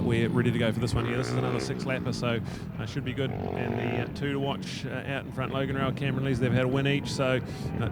we're ready to go for this one here. This is another 6-lapper, so should be good. And the 2 to watch out in front, Logan Rowell, Cameron Lees, they've had a win each, so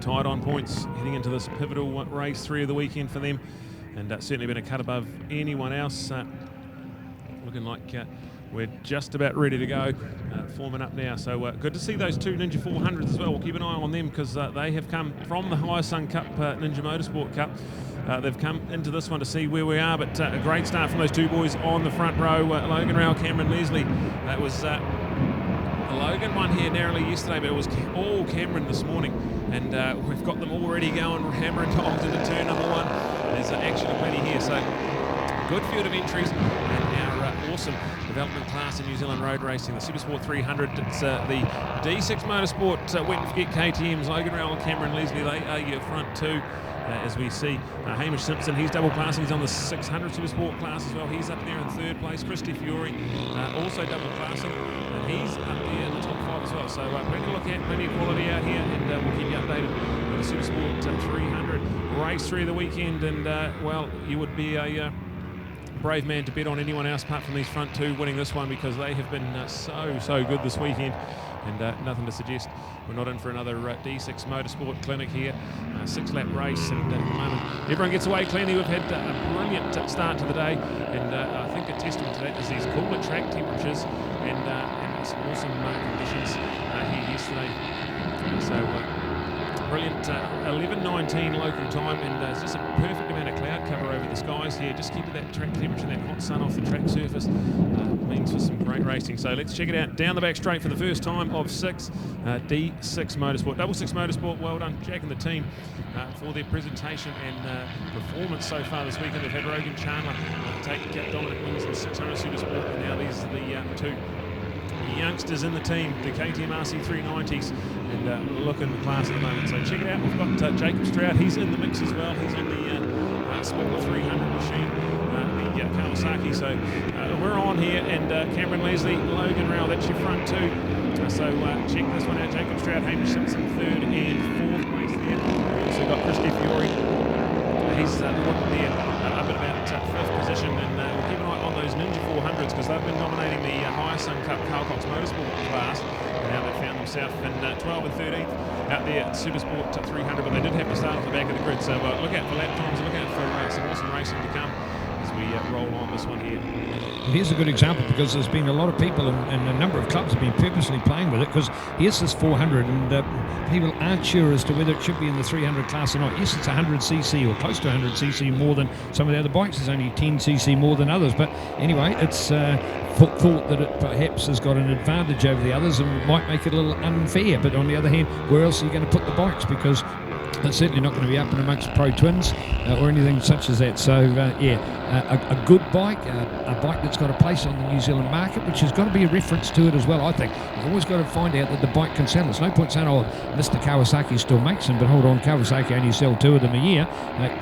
tied on points heading into this pivotal race 3 of the weekend for them. And certainly been a cut above anyone else. Looking like we're just about ready to go, forming up now. So good to see those 2 Ninja 400s as well. We'll keep an eye on them because they have come from the Hyasun Cup, Ninja Motorsport Cup. They've come into this one to see where we are, but a great start from those 2 boys on the front row. Logan Rowell, Cameron Leslie. That was Logan won here narrowly yesterday, but it was all Cameron this morning. And we've got them already going, hammering dogs into turn number 1. There's action plenty here, so good field of entries. And our awesome development class in New Zealand road racing, the Supersport 300. It's the D6 Motorsport Wet and Forget KTMs. Logan Rowell and Cameron Leslie, they are your front 2. As we see Hamish Simpson, he's double classing, he's on the 600 Supersport class as well. He's up there in 3rd place. Christy Fiore also double classing, and he's up there in the top 5 as well. So plenty to look at, plenty of quality out here, and we'll keep you updated with the Supersport 300 race 3 of the weekend. And well, you would be a brave man to bet on anyone else apart from these front 2 winning this one, because they have been so good this weekend. And nothing to suggest we're not in for another D6 Motorsport clinic here. 6-lap race, and at the moment everyone gets away cleanly. We've had a brilliant start to the day, and I think a testament to that is these cooler track temperatures and some awesome conditions here yesterday. So brilliant 11:19 local time, and it's just a perfect amount of cloud cover over the skies here. Just keeping that track temperature, that hot sun off the track surface, means for some great racing. So let's check it out. Down the back straight for the first time of 6, D6 Motorsport. Double 6 Motorsport, well done Jack and the team for their presentation and performance so far this weekend. They've had Rogan Chandler take dominant wins in 600 Supersport, and now these are the 2 youngsters in the team, the KTM RC390s, and looking class at the moment. So check it out. We've got Jacob Stroud. He's in the mix as well. He's on the Sport 300 machine, the Kawasaki. So we're on here, and Cameron Leslie, Logan Rowell, that's your front 2. So check this one out. Jacob Stroud, Hamish Simpson, 3rd and 4th place there. We've also got Christy Fiore. He's looking there up at about 5th position, and we'll keep an eye on those Ninja 400s because they've been dominating the Hyasun Cup Carl Cox Motorsport class, and now they've found themselves in 12 and 13th out there at Supersport 300, but they did have to start off the back of the grid. So look out for lap times, look out for some awesome racing to come as we roll on this one here. And here's a good example, because there's been a lot of people and a number of clubs have been purposely playing with it, because here's this 400 and people aren't sure as to whether it should be in the 300 class or not. Yes, it's 100cc or close to 100cc more than some of the other bikes. It's only 10cc more than others, but anyway, it's thought that it perhaps has got an advantage over the others and might make it a little unfair. But on the other hand, where else are you going to put the bikes? Because it's certainly not going to be up and amongst pro twins or anything such as that. So a good bike, a bike that's got a place on the New Zealand market, which has got to be a reference to it as well, I think. You've always got to find out that the bike can sell. There's no point saying, oh, Mr. Kawasaki still makes them, but hold on, Kawasaki only sell 2 of them a year.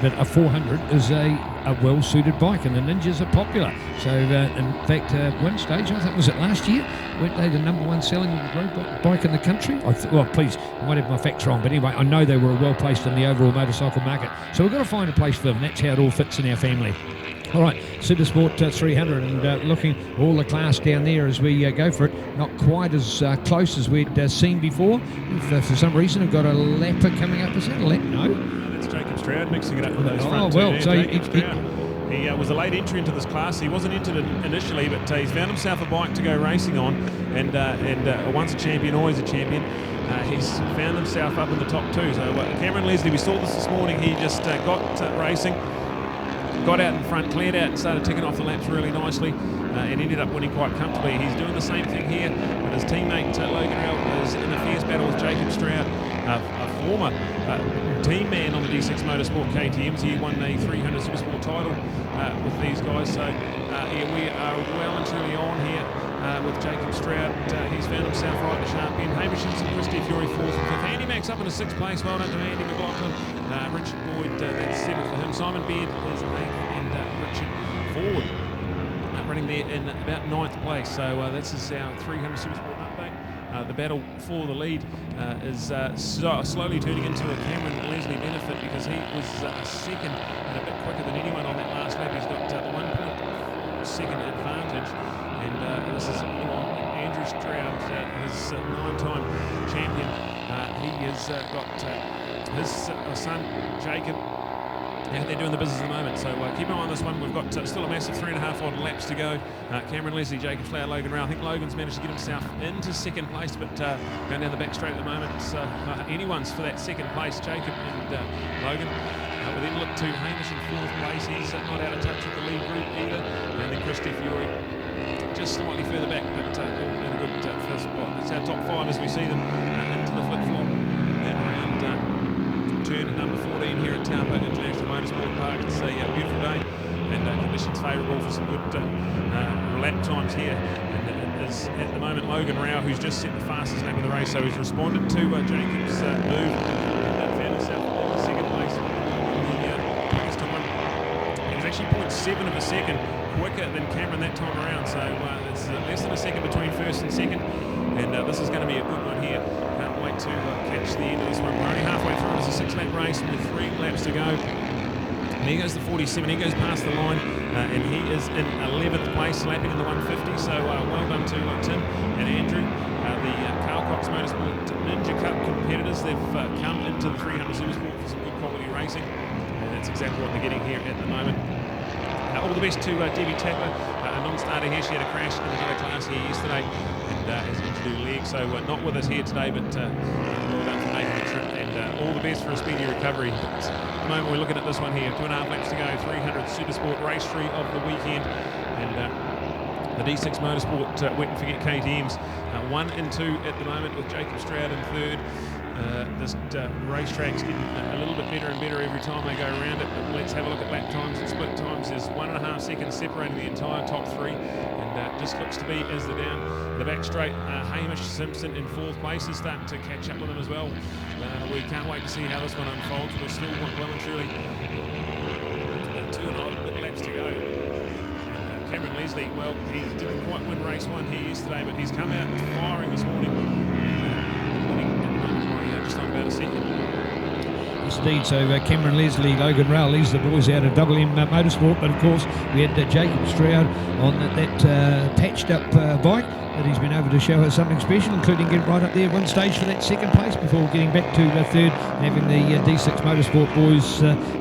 But a 400 is a well-suited bike, and the Ninjas are popular. So in fact, one stage, I think, was it last year, weren't they the #1 selling road bike in the country? Well, please, I might have my facts wrong, but anyway, I know they were well placed in the overall motorcycle market. So we've got to find a place for them. That's how it all fits in our family. All right, Supersport 300, and looking all the class down there as we go for it. Not quite as close as we'd seen before. If, for some reason, we've got a lapper coming up. Is that a lap? No. That's Jacob Stroud mixing it up with those front 2. Well, so he was a late entry into this class. He wasn't entered initially, but he's found himself a bike to go racing on, and once a champion, always a champion. He's found himself up in the top 2. So Cameron Leslie, we saw this morning. He just got racing, got out in front, cleared out, and started ticking off the laps really nicely, and ended up winning quite comfortably. He's doing the same thing here, but his teammate Logan Rowell is in a fierce battle with Jacob Stroud, a former team man on the D6 Motorsport KTMs. He won the 300 Supersport title with these guys. So we are well and truly on here with Jacob Stroud. He's found himself right at the sharp end. Hamish Simpson, Christy Fiore 4th and 5th. Andy Max up in a 6th place. Well done to Andy McLaughlin. Richard Boyd, that's 7th for him. Simon Beard is 8th, and Richard Ford running there in about 9th place. So this is our 300 Supersport update. The battle for the lead is slowly turning into a Cameron Leslie benefit, because he was second and a bit quicker than anyone on that last lap. He's got the 1.4 second advantage this is Andrew Stroud, his 9-time champion. He has got his son, Jacob, and they're doing the business at the moment, so keep an eye on this one. We've got still a massive 3.5 odd laps to go. Cameron Leslie, Jacob Flower, Logan Rao. I think Logan's managed to get himself into second place, but going down the back straight at the moment. So anyone's for that second place, Jacob and Logan. We'll then look to Hamish in fourth place. He's not out of touch with the lead group either. And then Christy Fury just slightly further back, but in a good first spot. It's our top 5 as we see them into the flip-flop and around turn number 14 here at Taupo International Motorsport Park. It's a beautiful day and conditions favourable for some good lap times here. And it is at the moment Logan Rao, who's just set the fastest lap of the race, so he's responded to Jacob's move and found himself in the second place. The time, he was actually 0.7 of a second quicker than Cameron that time around, so it's less than a second between first and second, and this is going to be a good one here. Can't wait to catch the end of this one. We're only halfway through. It's a 6-lap race with 3 laps to go. And here goes the 47. He goes past the line, and he is in 11th place, lapping in the 150. So well done to Tim and Andrew, the Carl Cox Motorsport Ninja Cup competitors. They've come into the 300 Supersport for some good quality racing, and that's exactly what they're getting here at the moment. All the best to Debbie Tapper, a non-starter here. She had a crash in another class here yesterday and has injured her leg, so not with us here today, but well done for making the trip, and all the best for a speedy recovery. But at the moment we're looking at this one here, 2.5 laps to go, 300 Supersport race 3 of the weekend, and the D6 Motorsport Wet and Forget KTMs 1 and 2 at the moment, with Jacob Stroud in third. This racetrack's getting a little bit better and better every time they go around it, but let's have a look at lap times and split times. There's 1.5 seconds separating the entire top 3, and just looks to be, as they're down the back straight, Hamish Simpson in 4th place is starting to catch up with them as well. We can't wait to see how this one unfolds. We're still well and truly 2.5 laps to go. Cameron Leslie, well, he didn't quite win race 1 here yesterday, but he's come out firing this morning. Just on about a second. Yes, indeed. So Cameron Leslie, Logan Rao leads the boys out of WM Motorsport, but of course we had Jacob Stroud on that patched up bike that he's been able to show us something special, including getting right up there one stage for that second place before getting back to third and having the D6 Motorsport boys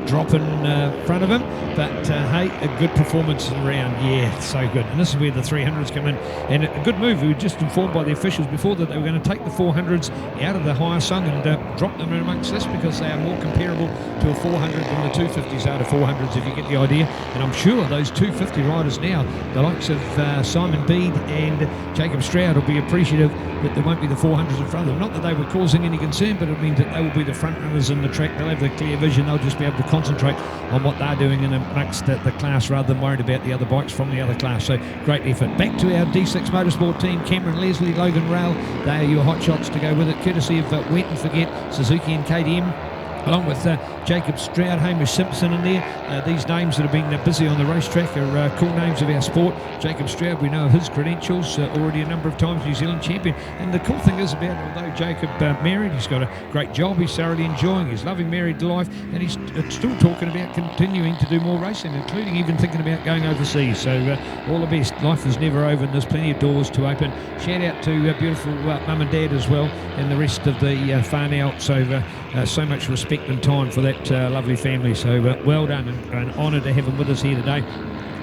drop in front of him. But hey, a good performance around. Yeah, so good. And this is where the 300s come in, and a good move. We were just informed by the officials before that they were going to take the 400s out of the higher sung and drop them in amongst this, because they are more comparable to a 400 than the 250s are to 400s, if you get the idea. And I'm sure those 250 riders now, the likes of Simon Bede and Jacob Stroud, will be appreciative that there won't be the 400s in front of them. Not that they were causing any concern, but it means that they will be the front runners in the track. They'll have the clear vision. They'll just be able to concentrate on what they're doing in amongst the class, rather than worried about the other bikes from the other class. So great effort. Back to our D6 Motorsport team, Cameron Leslie, Logan Rao. They are your hot shots to go with it, courtesy of Wet and Forget, Suzuki and KTM, along with Jacob Stroud, Hamish Simpson in there. These names that have been busy on the racetrack are cool names of our sport. Jacob Stroud, we know of his credentials, already a number of times New Zealand champion. And the cool thing is about, although Jacob married, he's got a great job, he's thoroughly enjoying his loving married life, and he's still talking about continuing to do more racing, including even thinking about going overseas. So all the best. Life is never over, and there's plenty of doors to open. Shout out to beautiful mum and dad as well, and the rest of the whānau. So much respect and time for that lovely family. So well done, and an honour to have him with us here today.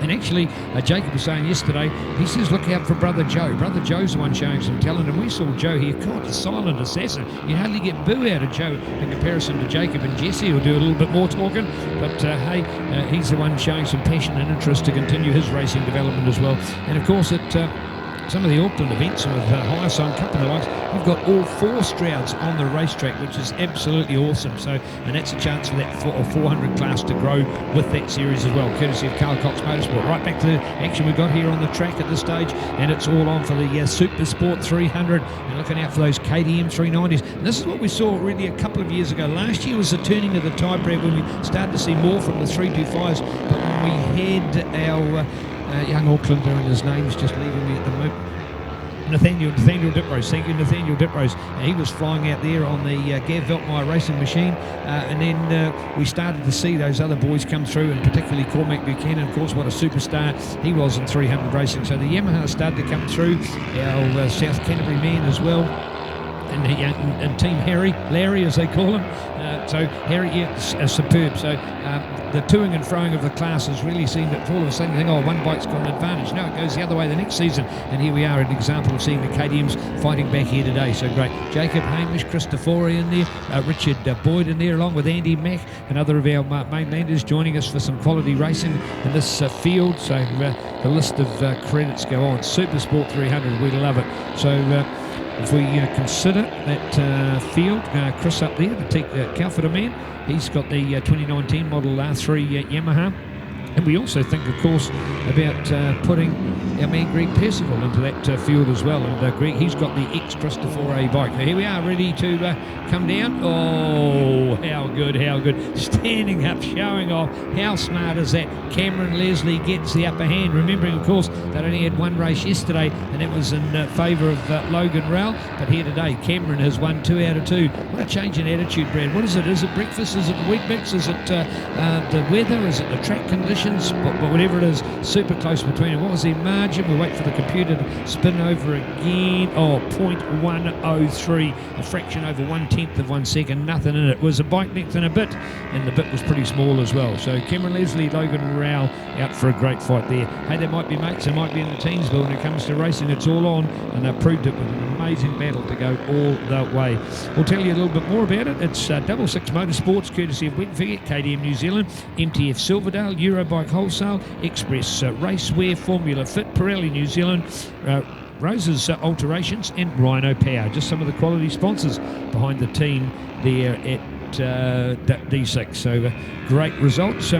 And actually, Jacob was saying yesterday, he says look out for Brother Joe. Brother Joe's the one showing some talent, and we saw Joe here, God, a silent assassin. You hardly get boo out of Joe in comparison to Jacob and Jesse, who'll do a little bit more talking. But hey, he's the one showing some passion and interest to continue his racing development as well. And of course, some of the Auckland events with Higher Sun Cup and the likes, we've got all 4 Strouds on the racetrack, which is absolutely awesome. So, and that's a chance for that 400 class to grow with that series as well, courtesy of Carl Cox Motorsport. Right back to the action we've got here on the track at this stage, and it's all on for the Super Sport 300, and looking out for those KTM 390s. And this is what we saw really a couple of years ago. Last year was the turning of the tide, Brad, when we started to see more from the 325s, but when we had our young Aucklander, and his name's just leaving me at the moment. Nathaniel Diprose. Thank you, Nathaniel Diprose. He was flying out there on the Gav Veltmeyer racing machine, and then we started to see those other boys come through, and particularly Cormac Buchanan, of course, what a superstar he was in 300 racing. So the Yamaha started to come through, our South Canterbury man as well. And Team Larry as they call him. So Harry, superb. So the toing and froing of the class has really seen that all of a sudden you think, oh, one bike's got an advantage. Now it goes the other way the next season, and here we are, an example of seeing the KTMs fighting back here today. So great. Jacob Hamish, Christofori in there, Richard Boyd in there, along with Andy Mack, another of our mainlanders joining us for some quality racing in this field. So the list of credits go on. Super Sport 300, we love it. So if we consider that field, Chris up there, the Calford man, he's got the 2019 model R3 Yamaha. And we also think, of course, about putting our man Greg Percival into that field as well. And Greg, he's got the X-Christofori bike. Now here we are, ready to come down. Oh, how good, how good. Standing up, showing off. How smart is that? Cameron Leslie gets the upper hand. Remembering, of course, they only had one race yesterday, and that was in favour of Logan Rowell. But here today, Cameron has won 2 out of 2. What a change in attitude, Brad. What is it? Is it breakfast? Is it the wheat mix? Is it the weather? Is it the track conditions? But whatever it is, super close between them. What was their margin? We'll wait for the computer to spin over again. Oh, 0.103, a fraction over 1/10 of 1 second, nothing in it. It was a bike next and a bit, and the bit was pretty small as well. So Cameron Leslie, Logan Rowell out for a great fight there. Hey, they might be mates, they might be in the teams, but when it comes to racing, it's all on, and they've proved it with an amazing battle to go all the way. We'll tell you a little bit more about it. It's 66 Motorsports, courtesy of Wetfigure, KTM New Zealand, MTF Silverdale, Eurobike Wholesale, Express Racewear, Formula Fit, Pirelli New Zealand, Rose's Alterations, and Rhino Power. Just some of the quality sponsors behind the team there at D6. So great results.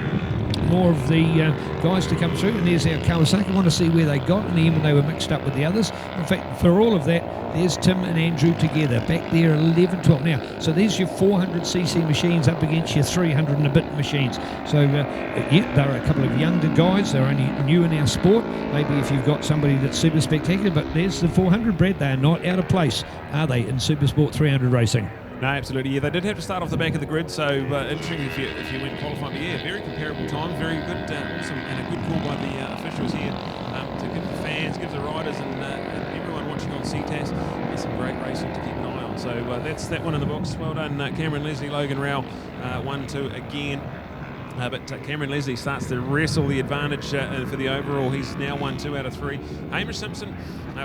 More of the guys to come through, and there's our Kawasaki. I want to see where they got in the end when they were mixed up with the others. In fact, for all of that, there's Tim and Andrew together back there, 11, 12 now. So there's your 400cc machines up against your 300 and a bit machines. So yeah, they're a couple of younger guys. They're only new in our sport. Maybe if you've got somebody that's super spectacular, but there's the 400, Brad. They are not out of place, are they, in Super Sport 300 racing? No, absolutely. Yeah, they did have to start off the back of the grid, so interesting if you went qualifying. But yeah, very comparable times, very good, awesome, and a good call by the officials here to give the fans, give the riders, and everyone watching on Ctas some great racing to keep an eye on. So that's that one in the box. Well done, Cameron Leslie, Logan Rowell, 1-2 again. But Cameron Leslie starts to wrestle the advantage for the overall. He's now won 2 out of 3. Hamish Simpson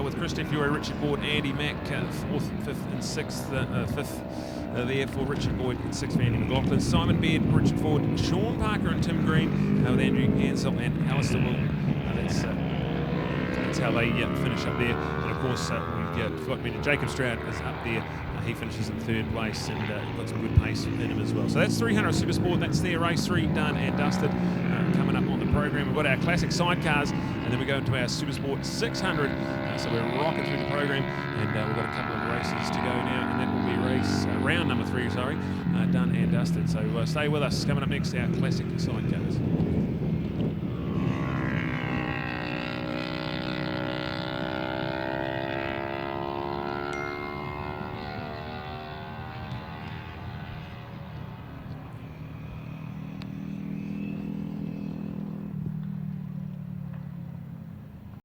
with Christian Fury, Richard Boyd, Andy Mack, 4th, 5th and 6th, 5th there for Richard Boyd, and 6th for Andy McLaughlin. Simon Beard, Richard Ford, Sean Parker and Tim Green with Andrew Ansell and Alistair Will. That's how they finish up there. And of course, we've got Jacob Stroud is up there. He finishes in 3rd place and got some good pace in him as well. So that's 300 Super Sport. That's their race 3 done and dusted. Coming up on the program, we've got our classic sidecars, and then we go into our Super Sport 600. So we're rocking through the program, and we've got a couple of races to go now, and that will be round number 3, done and dusted. So stay with us. Coming up next, our classic sidecars.